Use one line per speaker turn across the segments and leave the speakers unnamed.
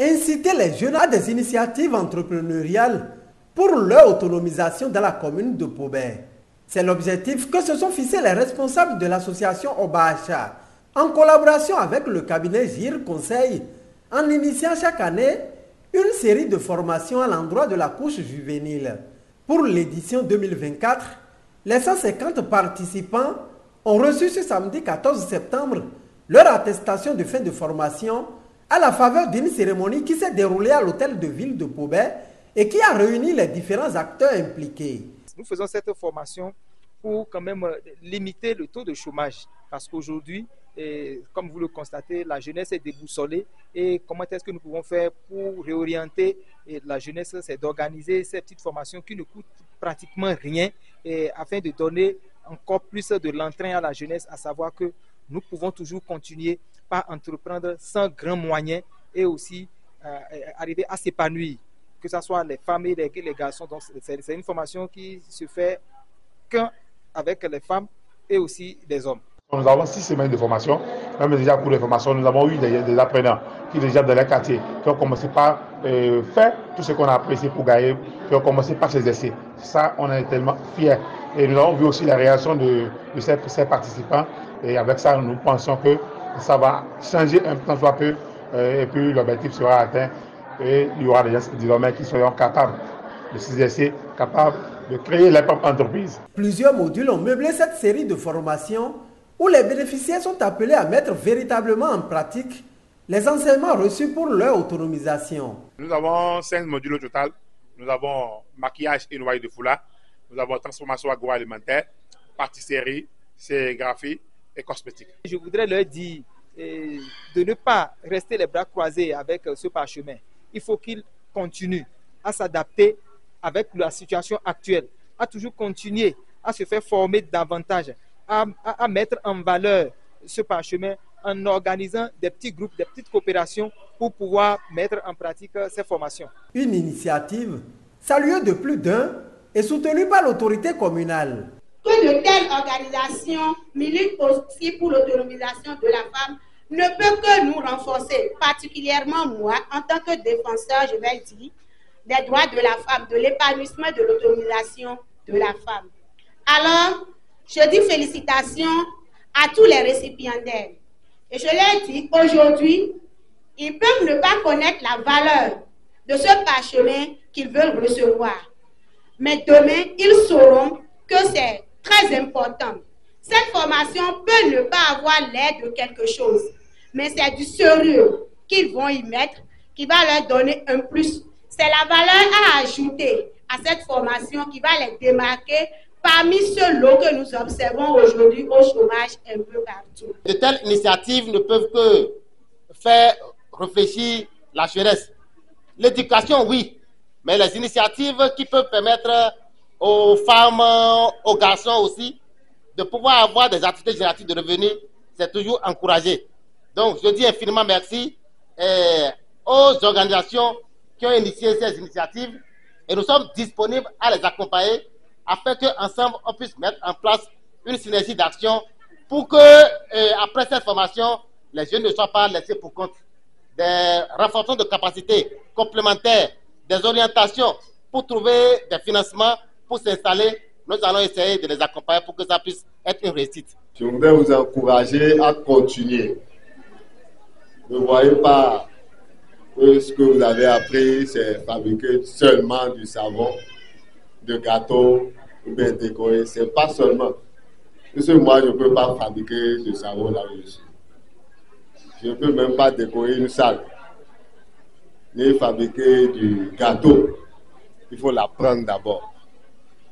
Inciter les jeunes à des initiatives entrepreneuriales pour leur autonomisation dans la commune de Pobert. C'est l'objectif que se sont fixés les responsables de l'association Obacha, en collaboration avec le cabinet GIR Conseil, en initiant chaque année une série de formations à l'endroit de la couche juvénile. Pour l'édition 2024, les 150 participants ont reçu ce samedi 14 septembre leur attestation de fin de formation à la faveur d'une cérémonie qui s'est déroulée à l'hôtel de ville de Pobert et qui a réuni les différents acteurs impliqués.
Nous faisons cette formation pour quand même limiter le taux de chômage parce qu'aujourd'hui, comme vous le constatez, la jeunesse est déboussolée et comment est-ce que nous pouvons faire pour réorienter la jeunesse, c'est d'organiser ces petites formations qui ne coûtent pratiquement rien afin de donner encore plus de l'entrain à la jeunesse, à savoir que nous pouvons toujours continuer par entreprendre sans grands moyens et aussi arriver à s'épanouir, que ce soit les femmes et les garçons. Donc c'est une formation qui se fait qu'avec les femmes et aussi les hommes.
Nous avons 6 semaines de formation, même déjà cours de formation, nous avons eu des apprenants qui déjà dans les quartiers, qui ont commencé par faire tout ce qu'on a apprécié pour gagner, qui ont commencé par ces essais. Ça, on est tellement fiers. Et nous avons vu aussi la réaction de ces participants. Et avec ça, nous pensons que ça va changer un temps soit peu et puis l'objectif sera atteint. Et il y aura des gens désormais qui seront capables de ces essais, capables de créer leur propre entreprise.
Plusieurs modules ont meublé cette série de formations où les bénéficiaires sont appelés à mettre véritablement en pratique les enseignements reçus pour leur autonomisation.
Nous avons 5 modules au total. Nous avons maquillage et noyau de foulard. Nous avons transformation agroalimentaire, pâtisserie, sérigraphie et cosmétique.
Je voudrais leur dire de ne pas rester les bras croisés avec ce parchemin. Il faut qu'ils continuent à s'adapter avec la situation actuelle, à toujours continuer à se faire former davantage, à mettre en valeur ce parchemin en organisant des petits groupes, des petites coopérations pour pouvoir mettre en pratique ces formations.
Une initiative saluée de plus d'un et soutenue par l'autorité communale.
Que de telles organisations militent aussi pour l'autonomisation de la femme ne peut que nous renforcer, particulièrement moi, en tant que défenseur, je vais dire, des droits de la femme, de l'épanouissement de l'autonomisation de la femme. Alors, je dis félicitations à tous les récipiendaires. Et je leur dis, aujourd'hui, ils peuvent ne pas connaître la valeur de ce parchemin qu'ils veulent recevoir. Mais demain, ils sauront que c'est très important. Cette formation peut ne pas avoir l'air de quelque chose, mais c'est du sérieux qu'ils vont y mettre, qui va leur donner un plus. C'est la valeur à ajouter à cette formation qui va les démarquer parmi ce lot que nous observons aujourd'hui au chômage un peu partout.
De telles initiatives ne peuvent que faire réfléchir la jeunesse. L'éducation, oui, mais les initiatives qui peuvent permettre aux femmes, aux garçons aussi, de pouvoir avoir des activités génératives de revenus, c'est toujours encouragé. Donc, je dis infiniment merci aux organisations qui ont initié ces initiatives et nous sommes disponibles à les accompagner afin qu'ensemble, on puisse mettre en place une synergie d'action pour que, après cette formation, les jeunes ne soient pas laissés pour compte. Des renforcements de capacités complémentaires, des orientations pour trouver des financements pour s'installer, nous allons essayer de les accompagner pour que ça puisse être une réussite.
Je voudrais vous encourager à continuer. Ne voyez pas que ce que vous avez appris, c'est fabriquer seulement du savon, de gâteaux ou bien décorer. Ce n'est pas seulement. Parce que moi, je ne peux pas fabriquer du savon là où je suis. Je ne peux même pas décorer une salle, ni fabriquer du gâteau. Il faut l'apprendre d'abord.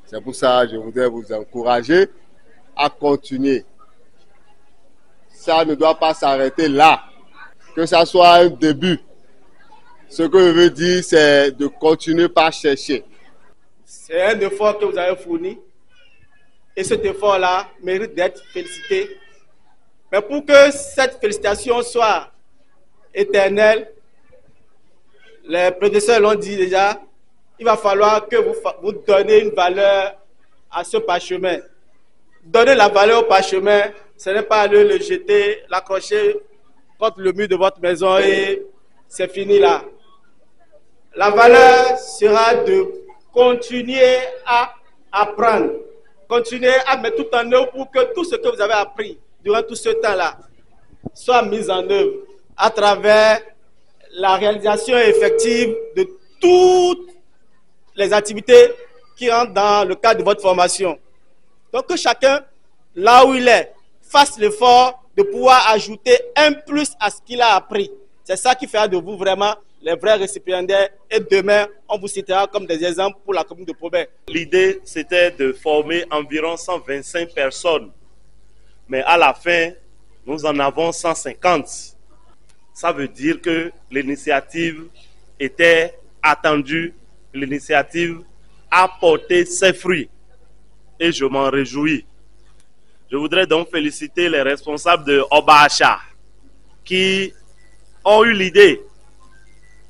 C'est pour ça que je voudrais vous encourager à continuer. Ça ne doit pas s'arrêter là. Que ça soit un début. Ce que je veux dire, c'est de continuer par chercher.
C'est un effort que vous avez fourni. Et cet effort-là mérite d'être félicité. Mais pour que cette félicitation soit éternelle, les prédécesseurs l'ont dit déjà, il va falloir que vous donnez une valeur à ce parchemin. Donner la valeur au parchemin, ce n'est pas le jeter, l'accrocher contre le mur de votre maison et c'est fini là. La valeur sera de continuer à apprendre, continuer à mettre tout en œuvre pour que tout ce que vous avez appris durant tout ce temps-là soit mis en œuvre à travers la réalisation effective de toutes les activités qui rentrent dans le cadre de votre formation. Donc que chacun, là où il est, fasse l'effort de pouvoir ajouter un plus à ce qu'il a appris. C'est ça qui fera de vous vraiment les vrais récipiendaires. Et demain, on vous citera comme des exemples pour la commune de Pobert.
L'idée, c'était de former environ 125 personnes. Mais à la fin, nous en avons 150. Ça veut dire que l'initiative était attendue. L'initiative a porté ses fruits. Et je m'en réjouis. Je voudrais donc féliciter les responsables de Obacha qui ont eu l'idée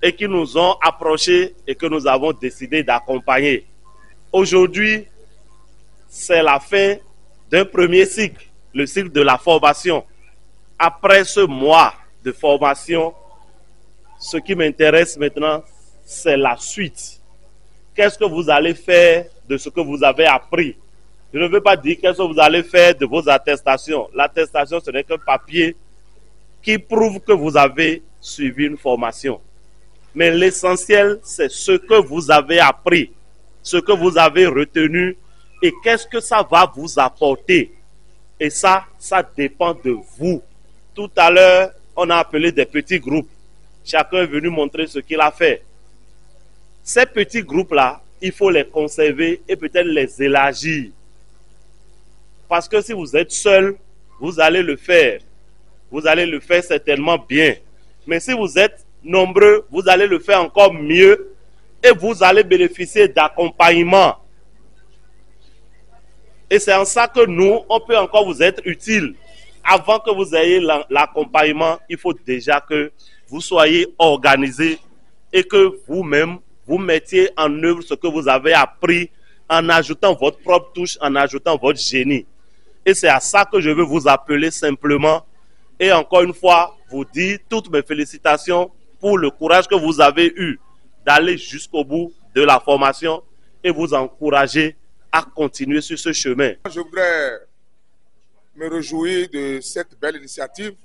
et qui nous ont approchés et que nous avons décidé d'accompagner. Aujourd'hui, c'est la fin d'un premier cycle, le cycle de la formation. Après ce mois de formation, ce qui m'intéresse maintenant, c'est la suite. Qu'est-ce que vous allez faire de ce que vous avez appris? Je ne veux pas dire qu'est-ce que vous allez faire de vos attestations. L'attestation, ce n'est qu'un papier qui prouve que vous avez suivi une formation. Mais l'essentiel, c'est ce que vous avez appris, ce que vous avez retenu et qu'est-ce que ça va vous apporter. Et ça dépend de vous. Tout à l'heure, on a appelé des petits groupes. Chacun est venu montrer ce qu'il a fait. Ces petits groupes-là, il faut les conserver et peut-être les élargir. Parce que si vous êtes seul, vous allez le faire. Vous allez le faire certainement bien. Mais si vous êtes nombreux, vous allez le faire encore mieux et vous allez bénéficier d'accompagnement. Et c'est en ça que nous, on peut encore vous être utile. Avant que vous ayez l'accompagnement, il faut déjà que vous soyez organisés et que vous-même, vous mettiez en œuvre ce que vous avez appris en ajoutant votre propre touche, en ajoutant votre génie. Et c'est à ça que je veux vous appeler simplement. Et encore une fois, vous dire toutes mes félicitations pour le courage que vous avez eu d'aller jusqu'au bout de la formation et vous encourager à continuer sur ce chemin.
Je voudrais me réjouir de cette belle initiative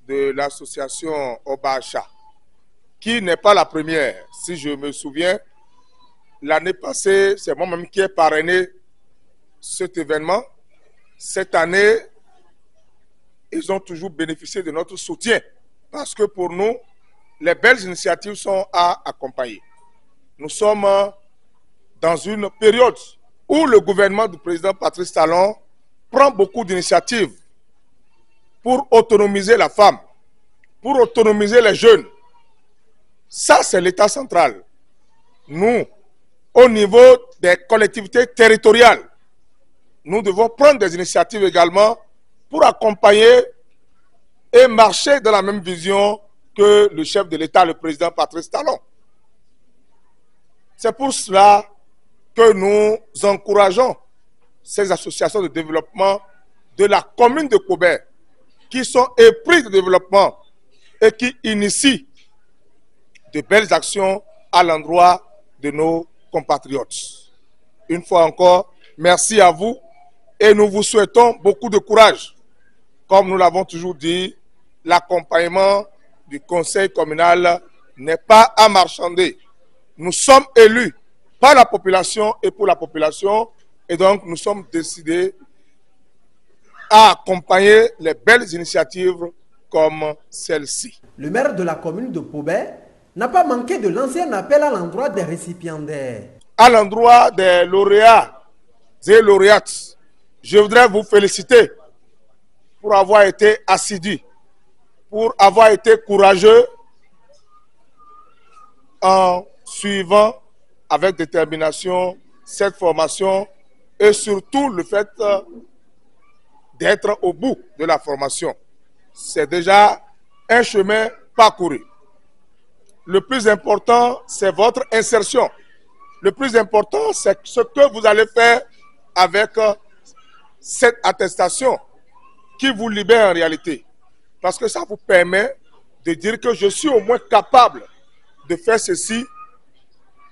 de l'association Obacha, qui n'est pas la première. Si je me souviens, l'année passée, c'est moi-même qui ai parrainé cet événement. Cette année, ils ont toujours bénéficié de notre soutien parce que pour nous, les belles initiatives sont à accompagner. Nous sommes dans une période où le gouvernement du président Patrice Talon prend beaucoup d'initiatives pour autonomiser la femme, pour autonomiser les jeunes. Ça, c'est l'État central. Nous, au niveau des collectivités territoriales, nous devons prendre des initiatives également pour accompagner et marcher dans la même vision que le chef de l'État, le président Patrice Talon. C'est pour cela que nous encourageons ces associations de développement de la commune de Pobert qui sont épris de développement et qui initient de belles actions à l'endroit de nos compatriotes. Une fois encore, merci à vous et nous vous souhaitons beaucoup de courage. Comme nous l'avons toujours dit, l'accompagnement du conseil communal n'est pas à marchander. Nous sommes élus par la population et pour la population et donc nous sommes décidés à accompagner les belles initiatives comme celle-ci.
Le maire de la commune de Pobert n'a pas manqué de lancer un appel à l'endroit des récipiendaires.
À l'endroit des lauréats et lauréates, je voudrais vous féliciter pour avoir été assidus, pour avoir été courageux en suivant avec détermination cette formation et surtout le fait d'être au bout de la formation. C'est déjà un chemin parcouru. Le plus important, c'est votre insertion. Le plus important, c'est ce que vous allez faire avec cette attestation qui vous libère en réalité. Parce que ça vous permet de dire que je suis au moins capable de faire ceci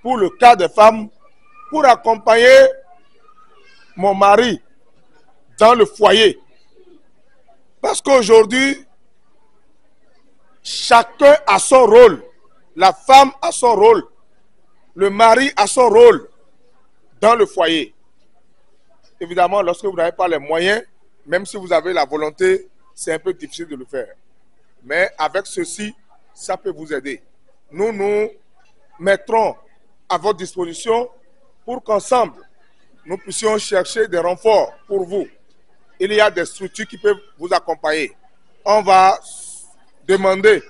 pour le cas des femmes, pour accompagner mon mari dans le foyer. Parce qu'aujourd'hui, chacun a son rôle. La femme a son rôle. Le mari a son rôle dans le foyer. Évidemment, lorsque vous n'avez pas les moyens, même si vous avez la volonté, c'est un peu difficile de le faire. Mais avec ceci, ça peut vous aider. Nous nous mettrons à votre disposition pour qu'ensemble, nous puissions chercher des renforts pour vous. Il y a des structures qui peuvent vous accompagner. On va demander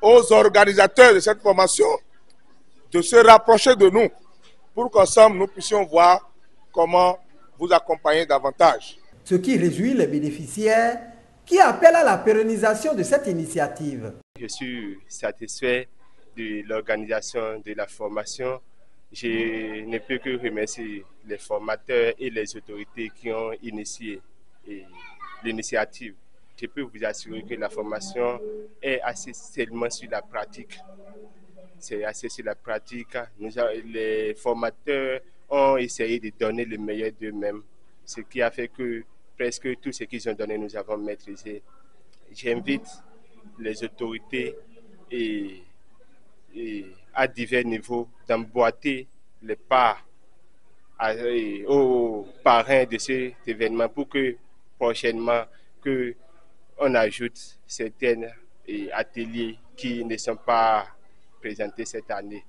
aux organisateurs de cette formation de se rapprocher de nous pour qu'ensemble, nous puissions voir comment vous accompagner davantage.
Ce qui réjouit les bénéficiaires qui appellent à la pérennisation de cette initiative.
Je suis satisfait de l'organisation de la formation. Je ne peux que remercier les formateurs et les autorités qui ont initié l'initiative. Je peux vous assurer que la formation est assez seulement sur la pratique. C'est assez sur la pratique. Les formateurs ont essayé de donner le meilleur d'eux-mêmes, ce qui a fait que presque tout ce qu'ils ont donné, nous avons maîtrisé. J'invite les autorités et à divers niveaux d'emboîter les pas aux parrains de cet événement pour que prochainement on ajoute certains ateliers qui ne sont pas présentés cette année.